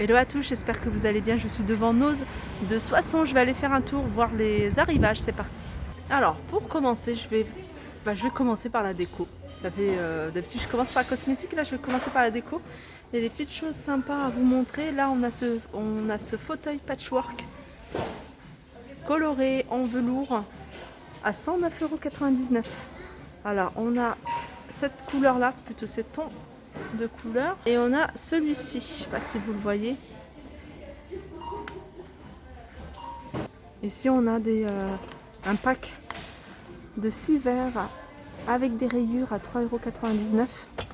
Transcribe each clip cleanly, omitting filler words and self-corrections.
Hello à tous, j'espère que vous allez bien. Je suis devant Noz de Soissons. Je vais aller faire un tour, voir les arrivages. C'est parti. Alors, pour commencer, je vais commencer par la déco. Ça fait d'habitude, je commence par la cosmétique. Là, je vais commencer par la déco. Il y a des petites choses sympas à vous montrer. Là, on a ce fauteuil patchwork coloré en velours à 109,99 €. Alors, on a cette couleur-là, plutôt ces tons de couleur, et on a celui-ci, je sais pas si vous le voyez. Ici on a un pack de 6 verres avec des rayures à 3,99 €.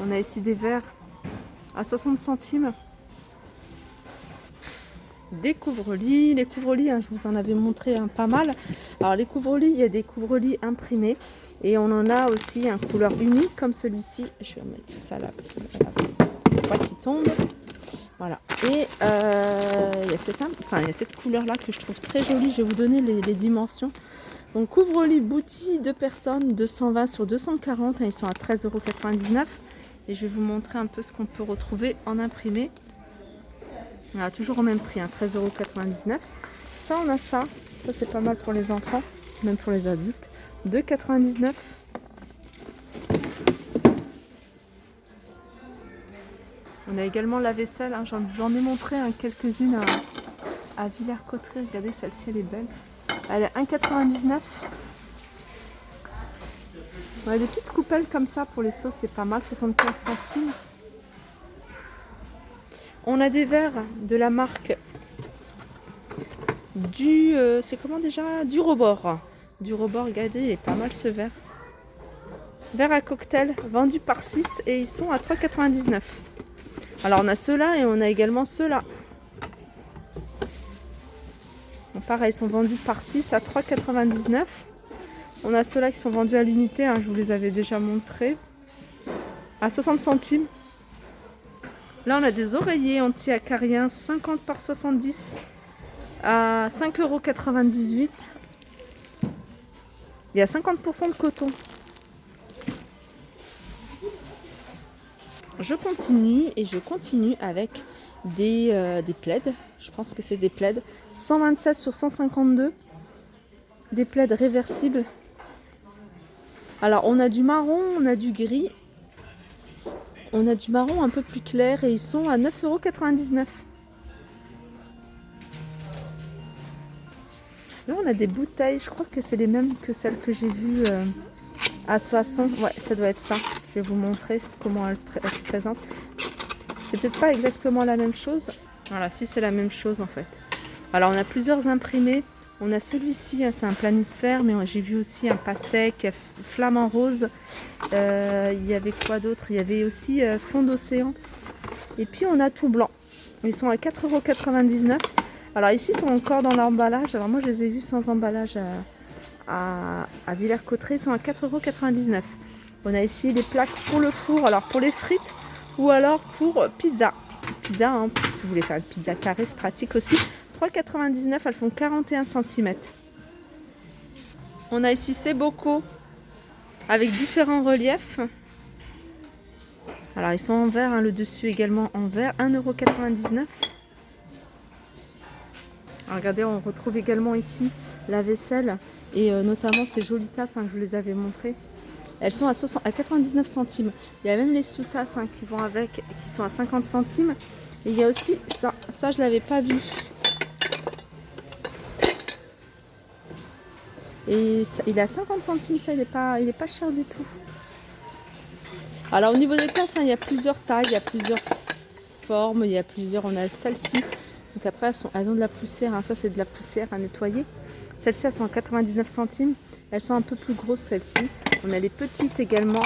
On a ici des verres à 60 centimes. Des couvre-lits, les couvre-lits, je vous en avais montré pas mal. Alors les couvre-lits, il y a des couvre-lits imprimés et on en a aussi un couleur unique comme celui-ci. Je vais mettre ça là, pas qui tombe. Voilà. Et il y a cette couleur là que je trouve très jolie. Je vais vous donner les dimensions. Donc couvre-lit bouti 2 personnes, 220 sur 240, ils sont à 13,99 €. Et je vais vous montrer un peu ce qu'on peut retrouver en imprimé. Voilà, toujours au même prix, 13,99 €. Ça, on a ça. Ça, c'est pas mal pour les enfants, même pour les adultes. 2,99 €. On a également la vaisselle. J'en ai montré quelques-unes à Villers-Cotterêts. Regardez, celle-ci, elle est belle. Elle est 1,99 €. On a des petites coupelles comme ça pour les sauces, c'est pas mal, 75 centimes. On a des verres de la marque c'est comment déjà? Du Rebord. Du Rebord, regardez, il est pas mal ce verre. Verre à cocktail, vendu par 6 et ils sont à 3,99 €. Alors on a ceux-là et on a également ceux-là. Bon, pareil, ils sont vendus par 6 à 3,99 €. On a ceux-là qui sont vendus à l'unité, je vous les avais déjà montrés, à 60 centimes. Là, on a des oreillers anti-acariens 50 par 70 à 5,98 €. Il y a 50% de coton. Je continue avec des plaids. Je pense que c'est des plaids. 127 sur 152. Des plaids réversibles. Alors, on a du marron, on a du gris. On a du marron un peu plus clair et ils sont à 9,99 €. Là, on a des bouteilles. Je crois que c'est les mêmes que celles que j'ai vues à Soissons. Ouais, ça doit être ça. Je vais vous montrer comment elle se présente. C'est peut-être pas exactement la même chose. Voilà, si c'est la même chose en fait. Alors, on a plusieurs imprimés. On a celui-ci, c'est un planisphère, mais j'ai vu aussi un pastèque, flamant rose. Il y avait quoi d'autre? Il y avait aussi fond d'océan. Et puis on a tout blanc. Ils sont à 4,99 €. Alors ici, ils sont encore dans l'emballage. Alors moi, je les ai vus sans emballage à Villers-Cotterêts. Ils sont à 4,99 €. On a ici les plaques pour le four, alors pour les frites ou alors pour pizza. Pizza, si vous voulez faire une pizza carrée, c'est pratique aussi. 3,99 €, elles font 41 cm. On a ici ces bocaux avec différents reliefs. Alors ils sont en verre, le dessus également en verre, 1,99 €. Regardez, on retrouve également ici la vaisselle et notamment ces jolies tasses, je vous les avais montrées. Elles sont à 99 centimes. Il y a même les sous-tasses qui vont avec, qui sont à 50 centimes. Et il y a aussi ça je ne l'avais pas vu. Et ça, il est à 50 centimes, ça il est pas cher du tout. Alors au niveau des tasses, il y a plusieurs tailles, il y a plusieurs formes, on a celle-ci. Donc après elles ont de la poussière, ça c'est de la poussière à nettoyer. Celles-ci elles sont à 99 centimes, elles sont un peu plus grosses celles-ci. On a les petites également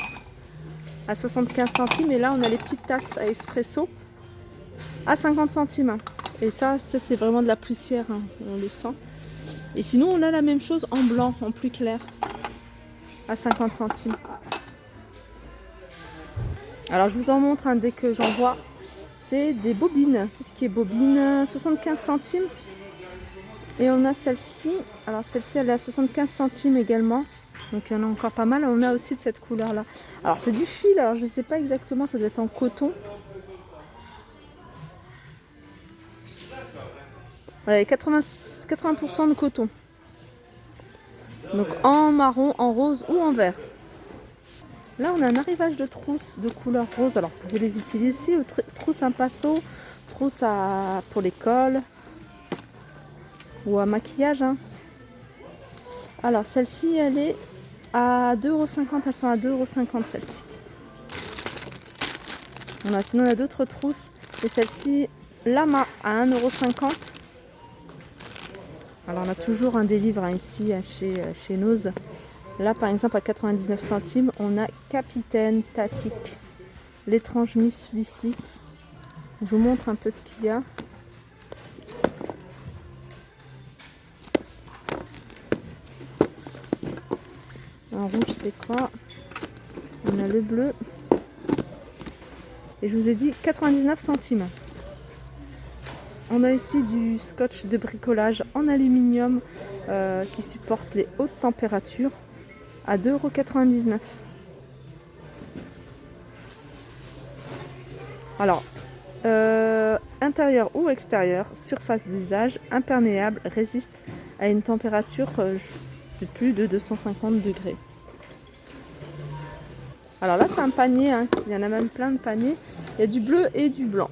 à 75 centimes et là on a les petites tasses à espresso à 50 centimes. Et ça c'est vraiment de la poussière, on le sent. Et sinon on a la même chose en blanc, en plus clair, à 50 centimes. Alors je vous en montre dès que j'en vois. C'est des bobines, tout ce qui est bobine, 75 centimes. Et on a celle-ci, alors celle-ci elle est à 75 centimes également. Donc il y en a encore pas mal. On a aussi de cette couleur là. Alors c'est du fil, alors je ne sais pas exactement, ça doit être en coton. Voilà, il y a 80% de coton. Donc en marron, en rose ou en vert. Là, on a un arrivage de trousses de couleur rose. Alors, vous pouvez les utiliser ici, ou trousses un pinceau, trousses pour l'école ou à maquillage. Hein. Alors, celle-ci, elle est à 2,50 €. Elles sont à 2,50 € celle-ci. Sinon, on a d'autres trousses. Et celle-ci, Lama à 1,50 €. Alors, on a toujours un des livres ici chez Nose. Là, par exemple, à 99 centimes, on a Capitaine Tatic, l'étrange Miss Lucie. Je vous montre un peu ce qu'il y a. En rouge, c'est quoi? On a le bleu. Et je vous ai dit 99 centimes. On a ici du scotch de bricolage en aluminium qui supporte les hautes températures à 2,99 €. Alors, intérieur ou extérieur, surface d'usage, imperméable, résiste à une température de plus de 250 degrés. Alors là, c'est un panier, hein. Il y en a même plein de paniers. Il y a du bleu et du blanc.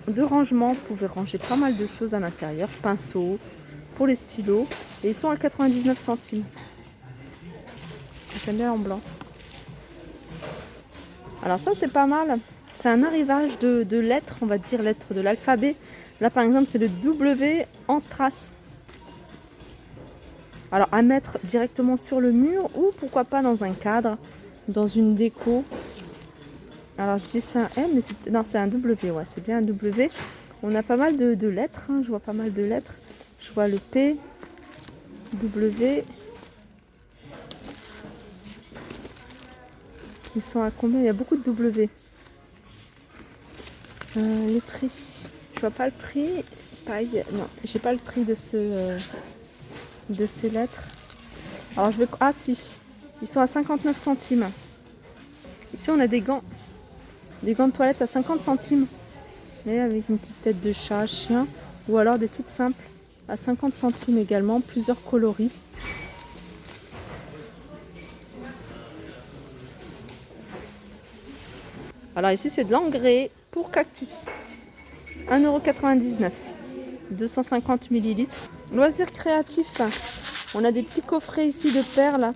De rangement, vous pouvez ranger pas mal de choses à l'intérieur. Pinceaux, pour les stylos. Et ils sont à 99 centimes. J'aime bien en blanc. Alors ça, c'est pas mal. C'est un arrivage de lettres, on va dire lettres de l'alphabet. Là, par exemple, c'est le W en strass. Alors, à mettre directement sur le mur ou pourquoi pas dans un cadre, dans une déco. Alors, je dis c'est un M, mais c'est un W, ouais, c'est bien un W. On a pas mal de lettres, hein. Je vois pas mal de lettres. Je vois le P, W. Ils sont à combien? Il y a beaucoup de W. Les prix. Je vois pas le prix. Pareil, non, j'ai pas le prix de ces lettres. Alors je vais. Ah si, ils sont à 59 centimes. Ici on a des gants. Des gants de toilette à 50 centimes. Mais avec une petite tête de chat, chien. Ou alors des toutes simples à 50 centimes également. Plusieurs coloris. Alors ici c'est de l'engrais pour cactus. 1,99 €. 250 ml. Loisirs créatifs. On a des petits coffrets ici de perles.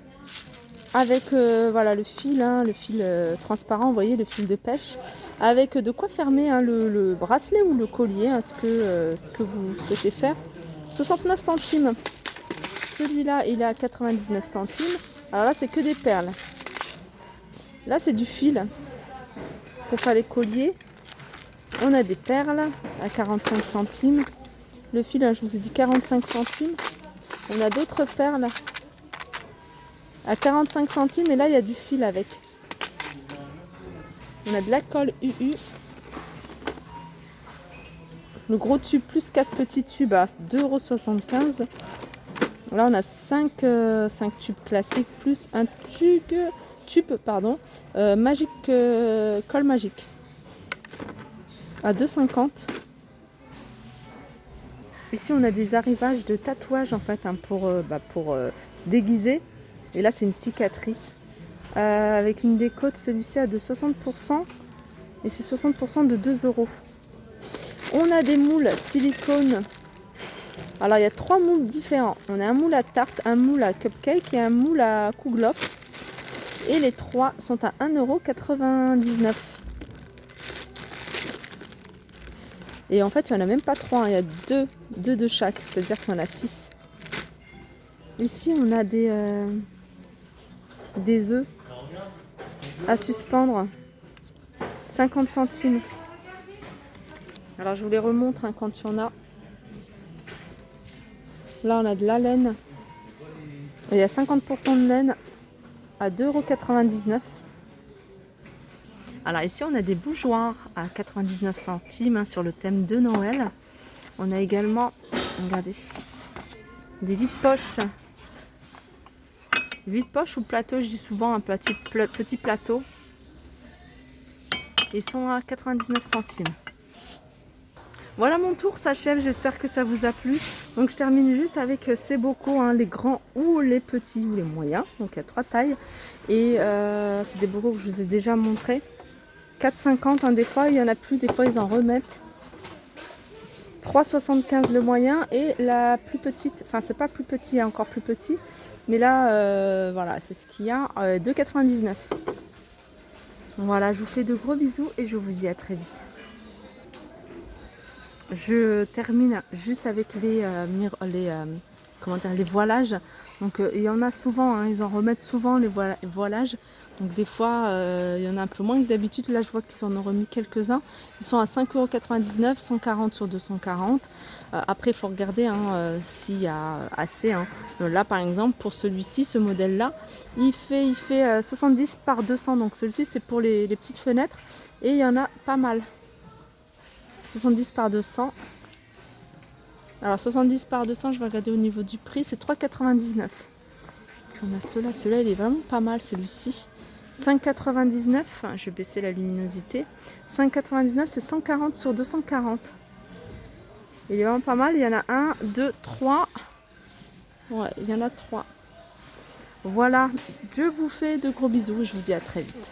Avec voilà, le fil, hein, le fil transparent, vous voyez, le fil de pêche. Avec de quoi fermer, hein, le bracelet ou le collier, hein, ce que vous souhaitez faire. 69 centimes. Celui-là, il est à 99 centimes. Alors là, c'est que des perles. Là, c'est du fil pour faire les colliers. On a des perles à 45 centimes. Le fil, là, je vous ai dit 45 centimes. On a d'autres perles à 45 centimes. Et là, il y a du fil avec. On a de la colle UU. Le gros tube plus 4 petits tubes à 2,75 €. Là, on a 5 tubes classiques plus un tube magique, colle magique à 2,50 €. Ici, on a des arrivages de tatouages en fait, hein, pour se déguiser. Et là, c'est une cicatrice avec une déco de celui-ci à de 60%. Et c'est 60% de 2 €. On a des moules silicone. Alors, il y a 3 moules différents. On a un moule à tarte, un moule à cupcake et un moule à kouglof. Et les 3 sont à 1,99 €. Et en fait, il n'y en a même pas 3. Il y a 2 de chaque. C'est-à-dire qu'il y en a 6. Ici, on a des œufs à suspendre. 50 centimes. Alors, je vous les remontre, hein, quand il y en a. Là, on a de la laine. Il y a 50% de laine à 2,99 €. Alors ici, on a des bougeoirs à 99 centimes, hein, sur le thème de Noël. On a également, regardez, des vides-poches. Vide-poche ou plateau, je dis souvent un petit plateau. Ils sont à 99 centimes. Voilà, mon tour s'achève, j'espère que ça vous a plu. Donc je termine juste avec ces bocaux, hein, les grands ou les petits ou les moyens. Donc il y a 3 tailles. Et c'est des bocaux que je vous ai déjà montrés. 4,50 hein, des fois, il y en a plus, des fois ils en remettent. 3,75 le moyen et la plus petite, enfin c'est pas plus petit, il y a encore plus petit. Mais là, voilà, c'est ce qu'il y a, 2,99. Voilà, je vous fais de gros bisous et je vous dis à très vite. Je termine juste avec les voilages. Donc il y en a souvent, hein, ils en remettent souvent les voilages. Donc des fois il y en a un peu moins que d'habitude. Là je vois qu'ils en ont remis quelques-uns. Ils sont à 5,99 €, 140 sur 240. Après il faut regarder hein, s'il y a assez. Hein. Là par exemple pour celui-ci, ce modèle-là, il fait 70 par 200. Donc celui-ci c'est pour les petites fenêtres et il y en a pas mal. 70 par 200. Alors 70 par 200, je vais regarder au niveau du prix, c'est 3,99. Puis on a celui-là il est vraiment pas mal celui-ci. 5,99, enfin, je vais baisser la luminosité. 5,99 c'est 140 sur 240. Il est vraiment pas mal, il y en a 1, 2, 3. Ouais, il y en a 3. Voilà, je vous fais de gros bisous et je vous dis à très vite.